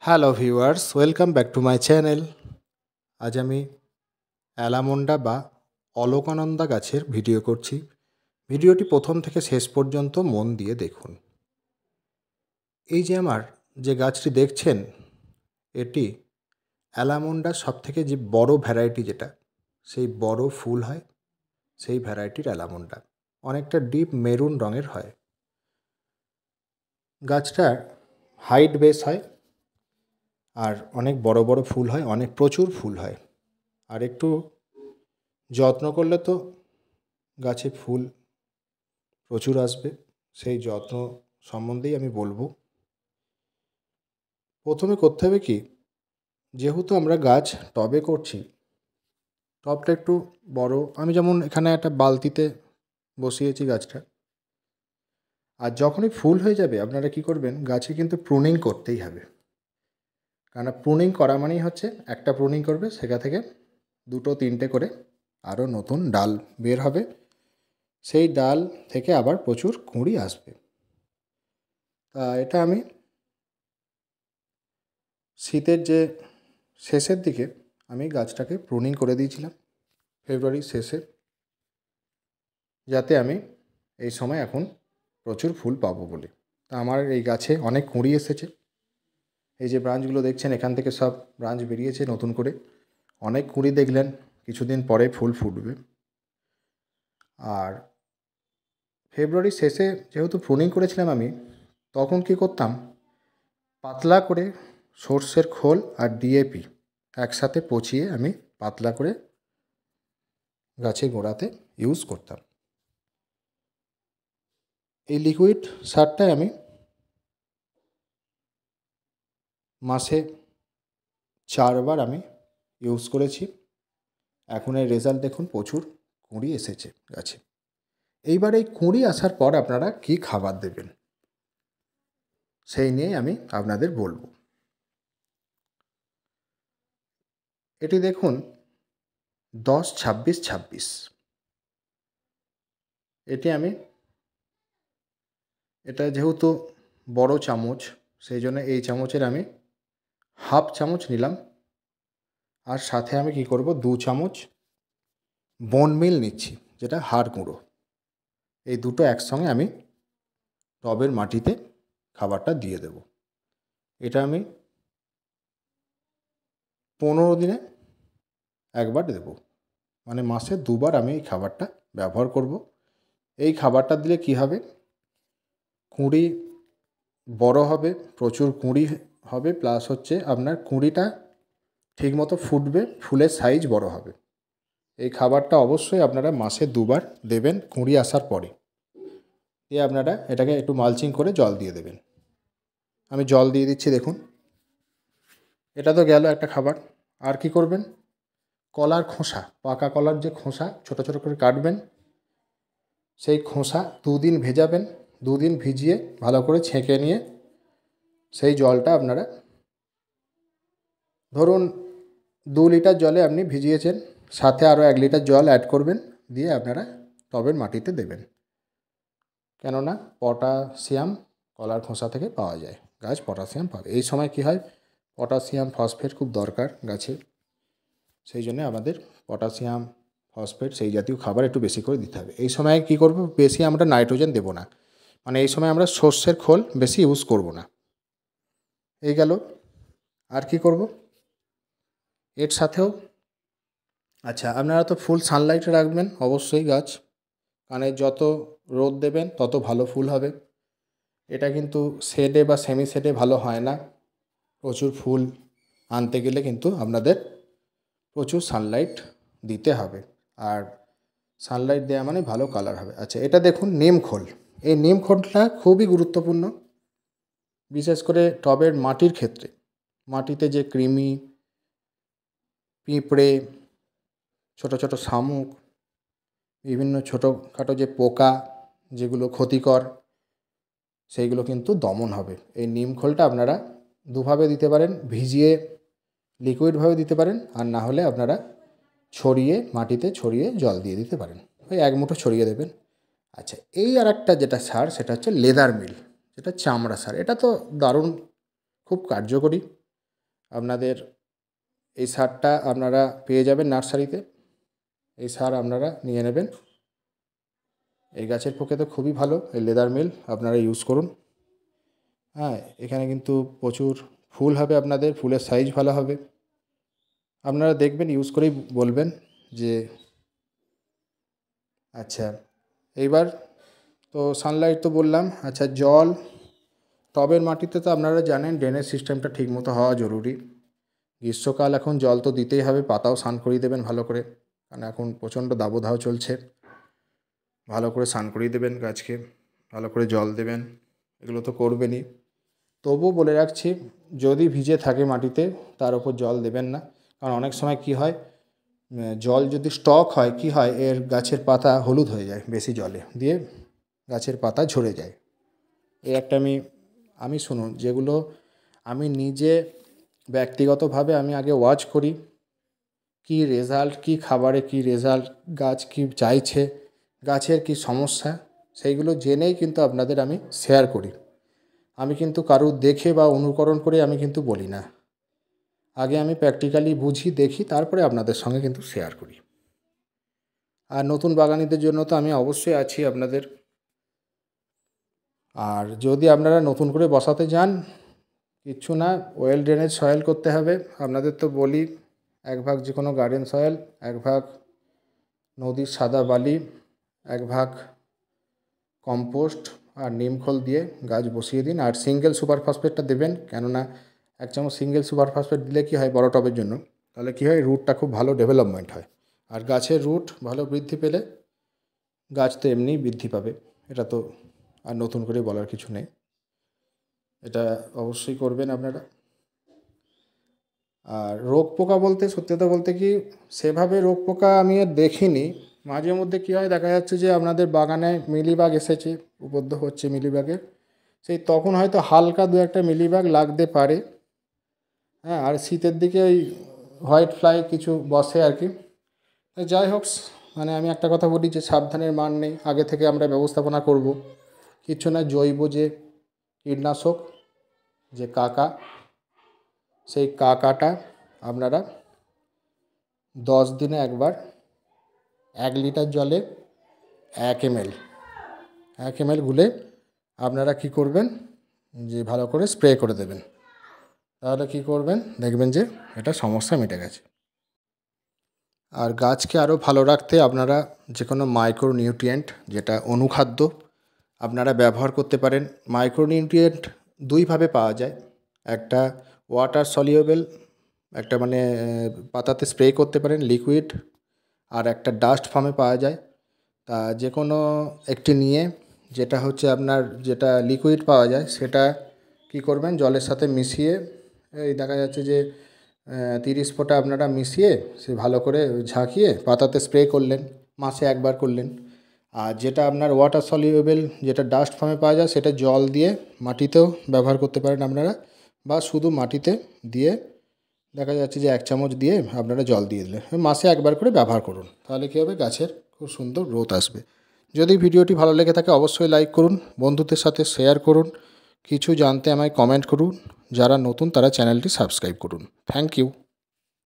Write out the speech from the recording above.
Hello viewers, welcome back to my channel. আজ আমি allamanda বা অলকানন্দা গাছের ভিডিও করছি। ভিডিওটি প্রথম থেকে শেষ পর্যন্ত মন দিয়ে দেখুন। এই যে আমার যে গাছটি দেখছেন, এটি অ্যালামন্ডার সবথেকে যে বড় ভ্যারাইটি, যেটা সেই বড় ফুল হয়, সেই ভ্যারাইটির অ্যালামন্ডা। অনেকটা ডিপ মেরুন রঙের হয়। গাছটার হাইট বেস হয় আর অনেক বড় বড় ফুল হয়, অনেক প্রচুর ফুল হয়। আর একটু যত্ন করলে তো গাছে ফুল প্রচুর আসবে। সেই যত্ন সম্বন্ধেই আমি বলবো। প্রথমে করতে হবে কি, যেহেতু আমরা গাছ টবে করছি, টবটা একটু বড়। আমি যেমন এখানে একটা বালতিতে বসিয়েছি গাছটা। আর যখনই ফুল হয়ে যাবে আপনারা কি করবেন, গাছে কিন্তু প্রুনিং করতেই হবে। কারণ প্রুনিং করা মানেই হচ্ছে একটা প্রুনিং করবে, সেখান থেকে দুটো তিনটে করে আরও নতুন ডাল বের হবে। সেই ডাল থেকে আবার প্রচুর কুঁড়ি আসবে। তা এটা আমি শীতের যে শেষের দিকে আমি গাছটাকে প্রুনিং করে দিয়েছিলাম, ফেব্রুয়ারির শেষে, যাতে আমি এই সময় এখন প্রচুর ফুল পাবো বলে। তা আমার এই গাছে অনেক কুঁড়ি এসেছে। এই যে ব্রাঞ্চগুলো দেখছেন, এখান থেকে সব ব্রাঞ্চ বেরিয়েছে নতুন করে। অনেক কুঁড়ি দেখলেন, কিছুদিন পরে ফুল ফুটবে। আর ফেব্রুয়ারির শেষে যেহেতু প্রুনিং করেছিলাম আমি, তখন কি করতাম, পাতলা করে সর্ষের খোল আর ডিএপি একসাথে পচিয়ে আমি পাতলা করে গাছের গোড়াতে ইউজ করতাম। এই লিকুইড সারটাই আমি মাসে 4বার আমি ইউজ করেছি। এখন এর রেজাল্ট দেখুন, প্রচুর কুঁড়ি এসেছে গাছে। এইবার এই কুঁড়ি আসার পর আপনারা কি খাবার দেবেন, সেই নিয়েই আমি আপনাদের বলবো। এটি দেখুন 10-26-26। এটি আমি, এটা যেহেতু বড় চামচ, সেই জন্য এই চামচের আমি হাফ চামচ নিলাম। আর সাথে আমি কি করব, 2 চামচ বোন মিল নিচ্ছি, যেটা হাড় গুঁড়ো। এই দুটো একসঙ্গে আমি টবের মাটিতে খাবারটা দিয়ে দেব। এটা আমি 15 দিনে একবার দেব, মানে মাসে 2বার আমি এই খাবারটা ব্যবহার করব। এই খাবারটা দিলে কি হবে, কুঁড়ি বড় হবে, প্রচুর কুঁড়ি হবে, প্লাস হচ্ছে আপনার কুঁড়িটা ঠিকমতো ফুটবে, ফুলের সাইজ বড় হবে। এই খাবারটা অবশ্যই আপনারা মাসে 2বার দেবেন কুঁড়ি আসার পরে। দিয়ে আপনারা এটাকে একটু মালচিং করে জল দিয়ে দেবেন। আমি জল দিয়ে দিচ্ছি দেখুন। এটা তো গেল একটা খাবার। আর কি করবেন, কলার খোসা, পাকা কলার যে খোসা ছোটো ছোটো করে কাটবেন, সেই খোসা 2 দিন ভেজাবেন। 2 দিন ভিজিয়ে ভালো করে ছেঁকে নিয়ে সেই জলটা আপনারা, ধরুন 2 লিটার জলে আপনি ভিজিয়েছেন, সাথে আরও 1 লিটার জল অ্যাড করবেন, দিয়ে আপনারা টবের মাটিতে দেবেন। কেননা পটাশিয়াম কলার খোসা থেকে পাওয়া যায়, গাছ পটাশিয়াম পাবে। এই সময় কি হয়, পটাশিয়াম ফসফেট খুব দরকার গাছে। সেই জন্য আমাদের পটাশিয়াম ফসফেট সেই জাতীয় খাবার একটু বেশি করে দিতে হবে। এই সময় কি করব, বেশি আমরা নাইট্রোজেন দেব না, মানে এই সময় আমরা সর্ষের খোল বেশি ইউজ করব না। এই গেল। আর কি করব এর সাথেও, আচ্ছা আপনারা তো ফুল সানলাইটে রাখবেন অবশ্যই গাছ, কারণ যত রোদ দেবেন তত ভালো ফুল হবে। এটা কিন্তু শেডে বা সেমি শেডে ভালো হয় না। প্রচুর ফুল আনতে গেলে কিন্তু আপনাদের প্রচুর সানলাইট দিতে হবে। আর সানলাইট দেওয়া মানে ভালো কালার হবে। আচ্ছা, এটা দেখুন নিম খোল। এই নিম খোলটা খুবই গুরুত্বপূর্ণ, বিশেষ করে টবের মাটির ক্ষেত্রে। মাটিতে যে কৃমি, পিঁপড়ে, ছোটো ছোটো শামুক, বিভিন্ন ছোটোখাটো যে পোকা যেগুলো ক্ষতিকর, সেইগুলো কিন্তু দমন হবে। এই নিম খোলটা আপনারা দুভাবে দিতে পারেন, ভিজিয়ে লিকুইডভাবে দিতে পারেন, আর না হলে আপনারা ছড়িয়ে মাটিতে ছড়িয়ে জল দিয়ে দিতে পারেন। ওই 1 মুঠো ছড়িয়ে দেবেন। আচ্ছা, এই আর একটা যেটা সার, সেটা হচ্ছে লেদার মিল, যেটা চামড়া সার। এটা তো দারুণ, খুব কার্যকরী। আপনাদের এই সারটা আপনারা পেয়ে যাবেন নার্সারিতে। এই সার আপনারা নিয়ে নেবেন। এই গাছের পক্ষে তো খুবই ভালো এই লেদার মিল, আপনারা ইউজ করুন। হ্যাঁ, এখানে কিন্তু প্রচুর ফুল হবে, আপনাদের ফুলের সাইজ ভালো হবে। আপনারা দেখবেন, ইউজ করেই বলবেন যে আচ্ছা। এইবার তো সানলাইট তো বললাম। আচ্ছা, জল টবের মাটিতে তো আপনারা জানেন ড্রেনেজ সিস্টেমটা ঠিকমতো হওয়া জরুরি। গ্রীষ্মকাল এখন জল তো দিতেই হবে, পাতাও স্নান করিয়ে দেবেন ভালো করে, কারণ এখন প্রচণ্ড দাবদাহ চলছে। ভালো করে স্নান করিয়ে দেবেন গাছকে, ভালো করে জল দেবেন, এগুলো তো করবেনই। তবুও বলে রাখছি, যদি ভিজে থাকে মাটিতে তার ওপর জল দেবেন না, কারণ অনেক সময় কি হয়, জল যদি স্টক হয় কি হয়, এর গাছের পাতা হলুদ হয়ে যায় বেশি জলে দিয়ে, গাছের পাতা ঝরে যায়। এই একটা আমি শুনুন, যেগুলো আমি নিজে ব্যক্তিগতভাবে আমি আগে ওয়াচ করি, কি রেজাল্ট, কি খাবারে কি রেজাল্ট, গাছ কি চাইছে, গাছের কি সমস্যা, সেইগুলো জেনেই কিন্তু আপনাদের আমি শেয়ার করি। আমি কিন্তু কারুর দেখে বা অনুকরণ করে আমি কিন্তু বলি না। আগে আমি প্র্যাকটিক্যালি বুঝি, দেখি, তারপরে আপনাদের সঙ্গে কিন্তু শেয়ার করি। আর নতুন বাগানিদের জন্য তো আমি অবশ্যই আছি আপনাদের। আর যদি আপনারা নতুন করে বসাতে যান, কিচ্ছু না, ওয়েল ড্রেনেজ সয়েল করতে হবে। আপনাদের তো বলি, 1 ভাগ যে কোনো গার্ডেন সয়েল, 1 ভাগ নদীর সাদা বালি, 1 ভাগ কম্পোস্ট আর নিমখোল দিয়ে গাছ বসিয়ে দিন। আর সিঙ্গেল সুপার ফসফেটটা দেবেন, কেননা 1 চামচ সিঙ্গেল সুপার ফসফেট দিলে কী হয় বড় টবের জন্য, তাহলে কী হয়, রুটটা খুব ভালো ডেভেলপমেন্ট হয়। আর গাছের রুট ভালো বৃদ্ধি পেলে গাছ তো এমনিই বৃদ্ধি পাবে, এটা তো আর নতুন করে বলার কিছু নেই। এটা অবশ্যই করবেন আপনারা। আর রোগ পোকা বলতে, সত্যি কথা বলতে কি, সেভাবে রোগ পোকা আমি আর দেখিনি। মাঝে মধ্যে কী হয়, দেখা যাচ্ছে যে আপনাদের বাগানে মিলিবাগ এসেছে, উপদ্রব হচ্ছে মিলিবাগের, সেই তখন হয়তো হালকা 2-1টা মিলিবাগ লাগতে পারে। হ্যাঁ, আর শীতের দিকে ওই হোয়াইট ফ্লাই কিছু বসে আর কি। যাই হোক, মানে আমি একটা কথা বলি যে সাবধানের মান নেই, আগে থেকে আমরা ব্যবস্থাপনা করব। কিচ্ছু না, জৈব যে কীটনাশক, যে কাকা, সেই কাকাটা আপনারা 10 দিনে একবার 1 লিটার জলে 1 ml গুলে আপনারা কি করবেন, যে ভালো করে স্প্রে করে দেবেন। তাহলে কি করবেন, দেখবেন যে এটা সমস্যা মিটে গেছে। আর গাছকে আরও ভালো রাখতে আপনারা যে কোনো মাইক্রোনিউট্রিয়েন্ট, যেটা অনুখাদ্য, আপনারা ব্যবহার করতে পারেন। মাইক্রোনিউট্রিয়েন্ট 2 ভাবে পাওয়া যায়। একটা ওয়াটার সলিউবেল, একটা মানে পাতাতে স্প্রে করতে পারেন লিকুইড, আর একটা ডাস্ট ফর্মে পাওয়া যায়। তা যে কোনো একটি নিয়ে, যেটা হচ্ছে আপনার যেটা লিকুইড পাওয়া যায়, সেটা কি করবেন, জলের সাথে মিশিয়ে, এই দেখা যাচ্ছে যে 30 ফোঁটা আপনারা মিশিয়ে সে ভালো করে ঝাঁকিয়ে পাতাতে স্প্রে করলেন, মাসে 1 বার করলেন। আর যেটা আপনার ওয়াটার সলিউবেল, যেটা ডাস্ট ফর্মে পাওয়া যায়, সেটা জল দিয়ে মাটিতেও ব্যবহার করতে পারেন আপনারা, বা শুধু মাটিতে দিয়ে দেখা যাচ্ছে যে 1 চামচ দিয়ে আপনারা জল দিয়ে দিলে মাসে 1 বার করে ব্যবহার করুন। তাহলে কী হবে, গাছের খুব সুন্দর গ্রোথ আসবে। যদি ভিডিওটি ভালো লেগে থাকে অবশ্যই লাইক করুন, বন্ধুদের সাথে শেয়ার করুন, কিছু জানতে আমায় কমেন্ট করুন, যারা নতুন তারা চ্যানেলটি সাবস্ক্রাইব করুন। Thank you.